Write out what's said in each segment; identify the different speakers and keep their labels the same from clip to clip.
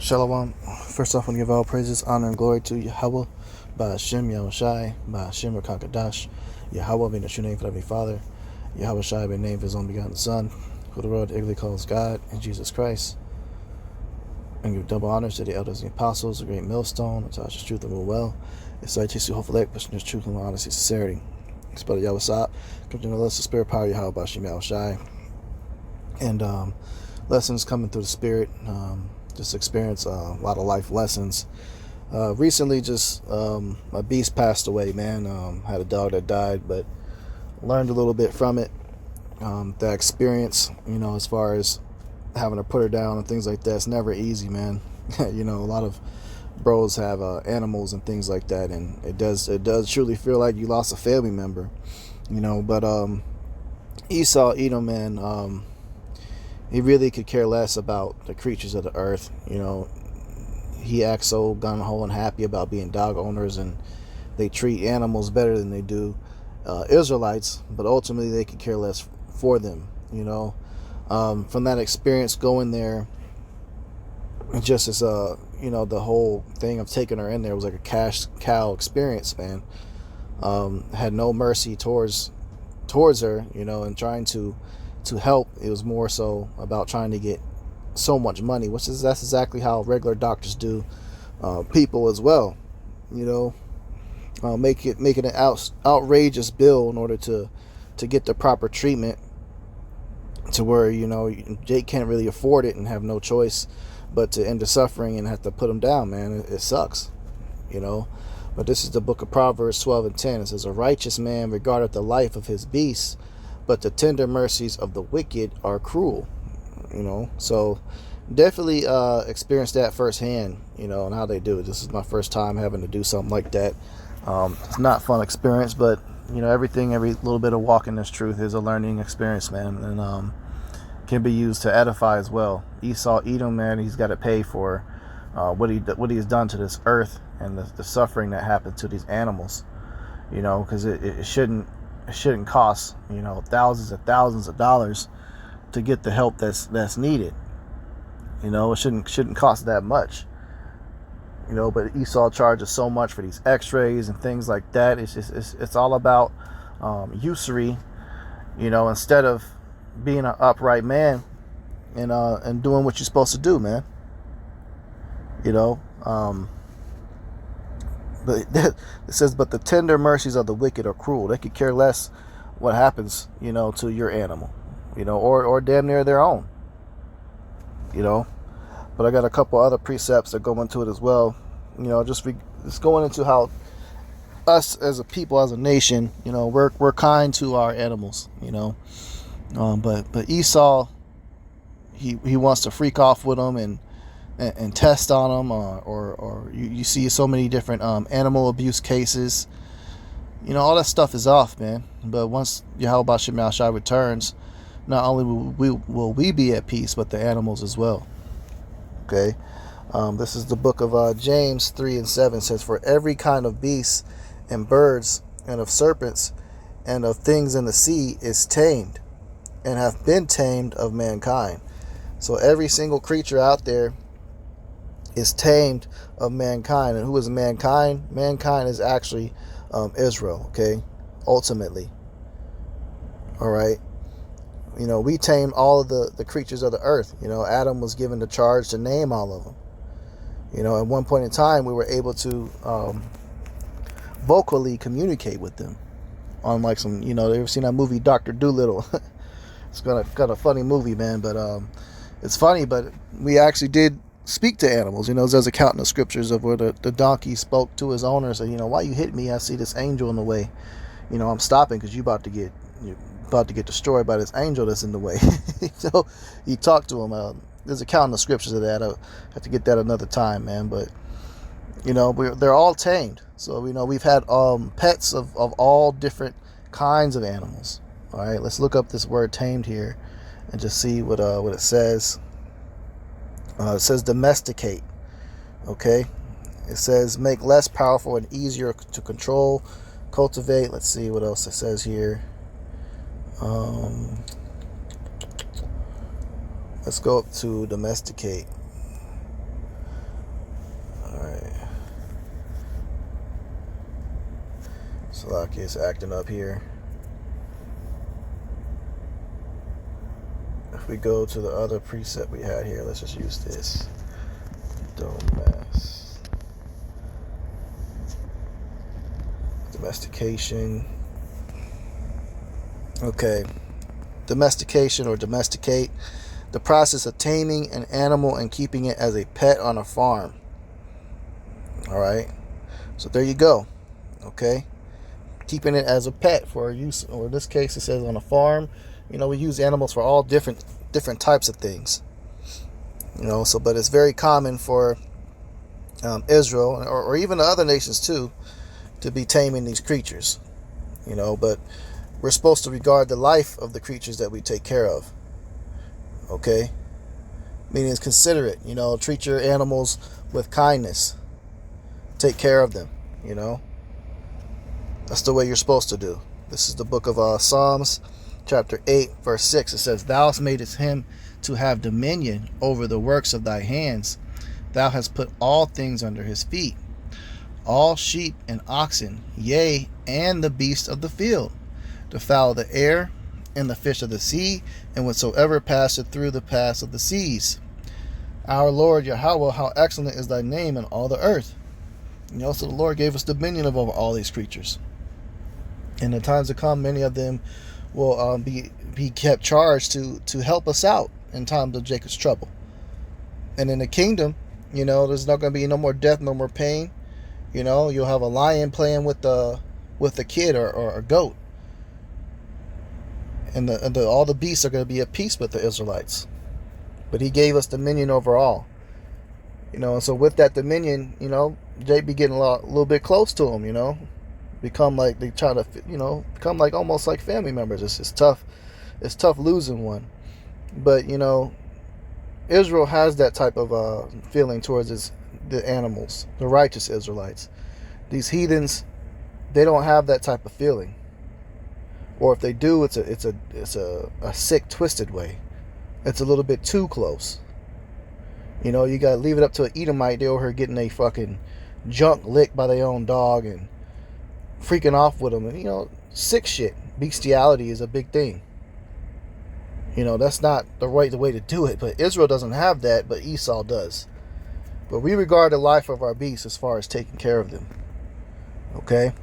Speaker 1: Shalom. First off, I want to give all praises, honor, and glory to Yahweh, by Hashem, Yahushai, by Hashem, Rakakadash, Yahweh being the true name for Heavenly Father, Yahweh Shai being named for His own begotten Son, who the world ignorantly calls God, and Jesus Christ. And give double honors to the elders and the apostles, the great millstone, the touches truth and rule well. It's like to hopefully pushing this truth and honesty and sincerity. It's by Yahweh Sab, come to know us the spirit power, Yahweh, by Hashem, Yahushai. And lessons coming through the spirit. Just experience a lot of life lessons. Recently, just my beast passed away, man. Had a dog that died, but learned a little bit from it. That experience, as far as having to put her down and things like that, it's never easy, man. A lot of bros have animals and things like that, and it does truly feel like you lost a family member, But Esau, Edom, man, he really could care less about the creatures of the earth. He acts so gung-ho and happy about being dog owners, and they treat animals better than they do Israelites, but ultimately they could care less for them. From that experience going there, just as the whole thing of taking her in there was like a cash cow experience, man. Had no mercy towards her, and trying to help. It was more so about trying to get so much money, that's exactly how regular doctors do people as well. Make it an outrageous bill in order to get the proper treatment, to where Jake can't really afford it and have no choice but to end the suffering and have to put him down, man. It sucks, But this is the book of Proverbs 12 and 10. It says, "A righteous man regardeth the life of his beasts, but the tender mercies of the wicked are cruel." So definitely experienced that firsthand, and how they do it. This is my first time having to do something like that. It's not a fun experience, but every little bit of walking this truth is a learning experience, man, and can be used to edify as well. Esau, Edom, man, he's got to pay for what he has done to this earth and the suffering that happened to these animals. Because it shouldn't cost thousands and thousands of dollars to get the help that's needed. It shouldn't cost that much. But Esau charges so much for these X-rays and things like that. It's all about usury. Instead of being an upright man and doing what you're supposed to do, man. But it says, "But the tender mercies of the wicked are cruel." They could care less what happens, to your animal, or damn near their own, But I got a couple other precepts that go into it as well, just going into how us as a people, as a nation, we're kind to our animals, But Esau, he wants to freak off with them and test on them, or you see so many different animal abuse cases. All that stuff is off, man. But once Yahweh Shem Shai returns, not only will we be at peace, but the animals as well. Okay, this is the book of James 3 and 7. Says, "For every kind of beasts and birds and of serpents and of things in the sea is tamed, and hath been tamed of mankind." So every single creature out there is tamed of mankind. And who is mankind? Mankind is actually Israel, okay? Ultimately. All right? We tamed all of the creatures of the earth. Adam was given the charge to name all of them. At one point in time, we were able to vocally communicate with them. Unlike some, you ever seen that movie Dr. Dolittle? It's kind of funny movie, man, but it's funny, but we actually did speak to animals. There's a count in the scriptures of where the donkey spoke to his owner and said, "Why you hit me? I see this angel in the way. I'm stopping because you're about to get destroyed by this angel that's in the way." So he talked to him. There's a count in the scriptures of that. I'll have to get that another time, man. But they're all tamed. So we've had pets of all different kinds of animals. All right, let's look up this word tamed here and just see what it says. It says domesticate. Okay, it says make less powerful and easier to control, cultivate. Let's see what else it says here. Let's go up to domesticate. Salaki is acting up here. If we go to the other preset we had here, let's just use this. Domestication. Okay. Domestication or domesticate. The process of taming an animal and keeping it as a pet on a farm. Alright. So there you go. Okay. Keeping it as a pet for use, or in this case it says on a farm. You know, we use animals for all different types of things. You know, so but it's very common for Israel or even the other nations too to be taming these creatures. You know, but we're supposed to regard the life of the creatures that we take care of. Okay? Meaning it's considerate. You know, treat your animals with kindness. Take care of them. You know? That's the way you're supposed to do. This is the book of Psalms, chapter 8, verse 6. It says, Thou madest him to have dominion over the works of thy hands. Thou hast put all things under his feet, all sheep and oxen, yea, and the beasts of the field, the fowl of the air, and the fish of the sea, and whatsoever passeth through the paths of the seas. Our Lord Yahweh, how excellent is thy name in all the earth. You know, so the Lord gave us dominion over all these creatures. In the times to come, many of them will be kept charged to help us out in times of Jacob's trouble. And in the kingdom, you know, there's not going to be no more death, no more pain. You know, you'll have a lion playing with a kid or a goat. And all the beasts are going to be at peace with the Israelites. But he gave us dominion over all. You know, and so with that dominion, you know, they be getting a little bit close to him, you know. Become like, they try to, you know, become like almost like family members. It's tough. It's tough losing one. But, you know, Israel has that type of feeling towards the animals, the righteous Israelites. These heathens, they don't have that type of feeling. Or if they do, it's a sick, twisted way. It's a little bit too close. You know, you gotta leave it up to an Edomite. They over here getting a fucking junk licked by their own dog and freaking off with them. And, you know, sick shit. Bestiality is a big thing. You know, that's not the way to do it. But Israel doesn't have that, but Esau does. But we regard the life of our beasts as far as taking care of them. Okay?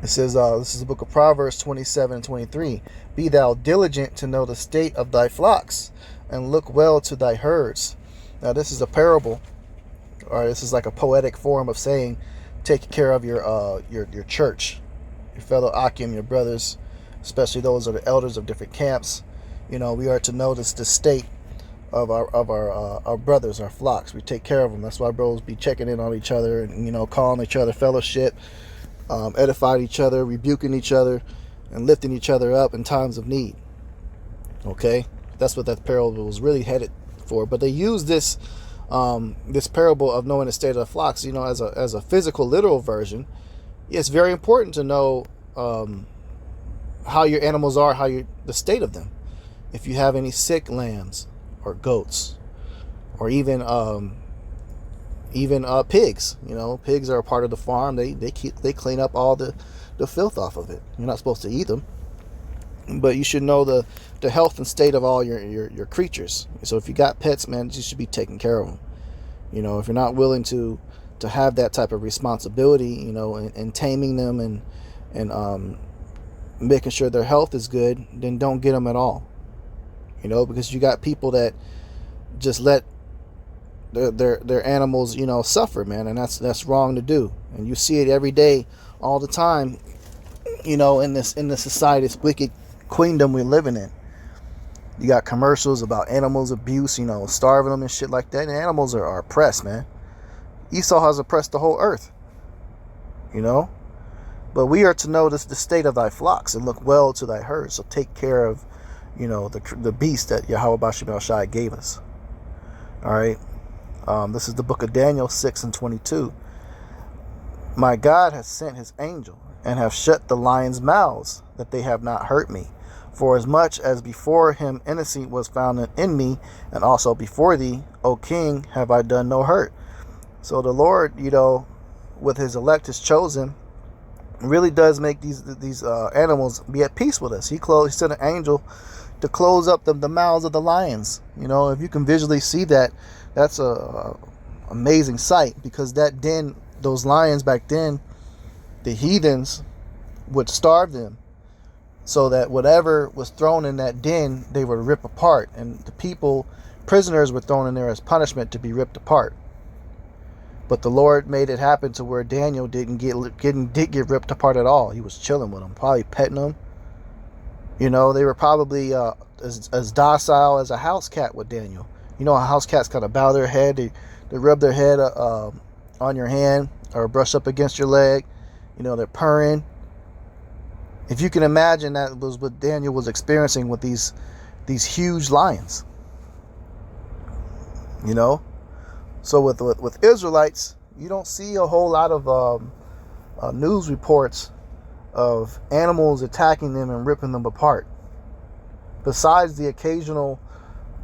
Speaker 1: It says, this is the book of Proverbs 27 and 23. Be thou diligent to know the state of thy flocks, and look well to thy herds. Now, this is a parable, or this is like a poetic form of saying, take care of your church, your fellow Akim, your brothers, especially those are the elders of different camps. You know, we are to notice the state of our brothers, our flocks. We take care of them. That's why bros be checking in on each other and, you know, calling each other fellowship, edifying each other, rebuking each other, and lifting each other up in times of need. Okay, that's what that parable was really headed for. But they use this parable of knowing the state of the flocks, you know, as a physical, literal version. It's very important to know how your animals are, the state of them. If you have any sick lambs or goats, or even pigs, you know, pigs are a part of the farm. They clean up all the filth off of it. You're not supposed to eat them, but you should know the health and state of all your creatures. So if you got pets, man, you should be taking care of them. You know, if you're not willing to have that type of responsibility, you know, and taming them and making sure their health is good, then don't get them at all. You know, because you got people that just let their animals, you know, suffer, man, and that's wrong to do. And you see it every day, all the time, you know, in this society, this wicked queendom we're living in. You got commercials about animals abuse, you know, starving them and shit like that. And animals are oppressed, man. Esau has oppressed the whole earth, you know. But we are to notice the state of thy flocks and look well to thy herds. So take care of, you know, the beast that Yahweh Bashim El Shai gave us. All right. This is the book of Daniel 6 and 22. My God has sent his angel and have shut the lions' mouths, that they have not hurt me. For as much as before him innocent was found in me, and also before thee, O king, have I done no hurt. So the Lord, you know, with his elect, his chosen, really does make these animals be at peace with us. He sent an angel to close up the mouths of the lions. You know, if you can visually see that, that's a amazing sight, because that den, those lions back then, the heathens would starve them, so that whatever was thrown in that den, they would rip apart, and the people, prisoners, were thrown in there as punishment to be ripped apart. But the Lord made it happen to where Daniel didn't get ripped apart at all. He was chilling with them, probably petting them. You know, they were probably as docile as a house cat with Daniel. You know, how house cats kind of bow their head, they rub their head on your hand or brush up against your leg. You know, they're purring. If you can imagine, that was what Daniel was experiencing with these huge lions. You know, so with Israelites, you don't see a whole lot of news reports of animals attacking them and ripping them apart. Besides the occasional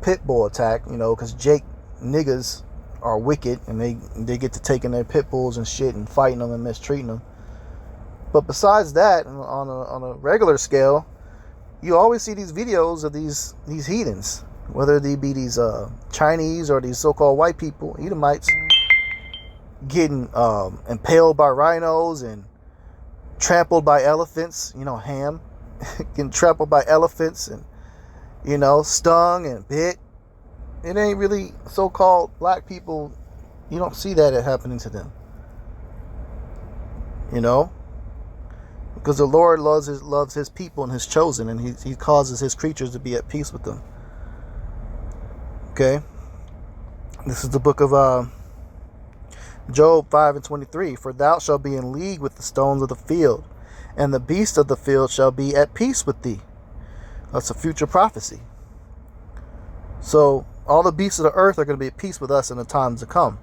Speaker 1: pit bull attack, you know, because Jake niggas are wicked and they get to taking their pit bulls and shit and fighting them and mistreating them. But besides that, on a regular scale, you always see these videos of these heathens, whether they be these Chinese or these so-called white people, Edomites, getting impaled by rhinos and trampled by elephants. You know, Ham getting trampled by elephants and, you know, stung and bit. It ain't really so-called black people. You don't see that happening to them. You know, because the Lord loves his people and his chosen, and he causes his creatures to be at peace with them. Okay, this is the book of Job 5:23. For thou shalt be in league with the stones of the field, and the beasts of the field shall be at peace with thee. That's a future prophecy. So all the beasts of the earth are going to be at peace with us in the times to come.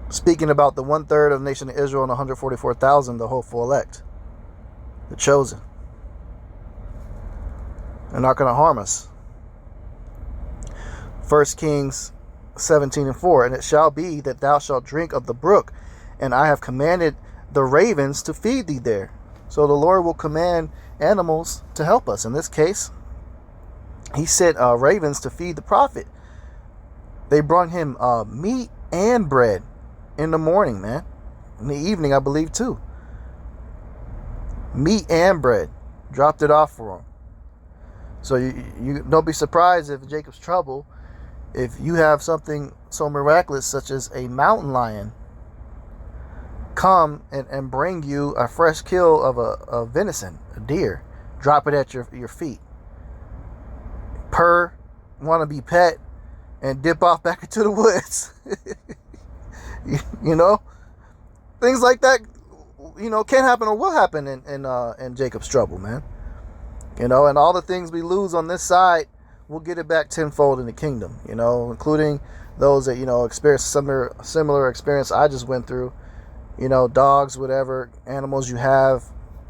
Speaker 1: Speaking about the 1/3 of the nation of Israel and 144,000, the hopeful elect, the chosen. They're not going to harm us. 1 Kings 17:4. And it shall be that thou shalt drink of the brook, and I have commanded the ravens to feed thee there. So the Lord will command animals to help us. In this case, he sent ravens to feed the prophet. They brought him meat and bread in the morning, man. In the evening, I believe, too. Meat and bread. Dropped it off for him. So you don't be surprised if Jacob's trouble, if you have something so miraculous such as a mountain lion come and bring you a fresh kill of a venison, a deer, drop it at your feet. Purr, want to be pet, and dip off back into the woods. You know, things like that, you know, can happen or will happen in Jacob's trouble, man. You know, and all the things we lose on this side, we'll get it back tenfold in the kingdom, you know, including those that, you know, experience similar experience I just went through. You know, dogs, whatever animals you have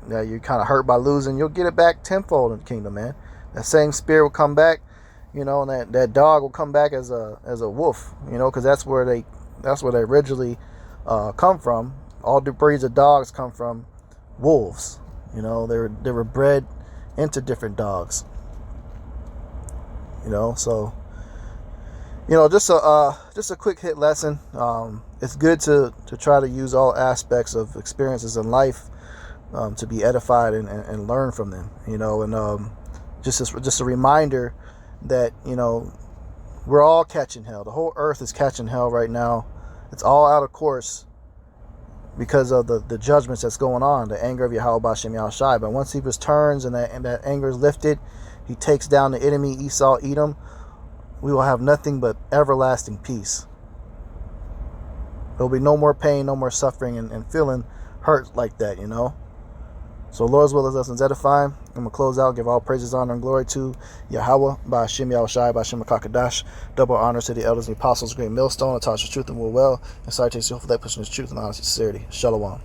Speaker 1: that you're kind of hurt by losing, you'll get it back tenfold in the kingdom, man. That same spirit will come back, you know, and that dog will come back as a wolf, you know, because that's where they originally come from. All the breeds of dogs come from wolves. You know, they were bred into different dogs. You know, so, you know, just a quick hit lesson. It's good to try to use all aspects of experiences in life to be edified and learn from them. You know, and just a reminder that, you know, we're all catching hell. The whole earth is catching hell right now. It's all out of course because of the judgments that's going on, the anger of Yahweh B'Shem Yahushai. But once he returns and that anger is lifted, he takes down the enemy, Esau, Edom, we will have nothing but everlasting peace. There'll be no more pain, no more suffering, and feeling hurt like that, you know. So Lord's will is lessons edifying. I'm going to close out, give all praises, honor, and glory to Yahweh, B'Shem Yahushai, B'Shem HaKadosh. Double honors to the elders and the apostles, great millstone, that taught us truth and will well, and citation for that pushing his truth and honesty and sincerity. Shalom.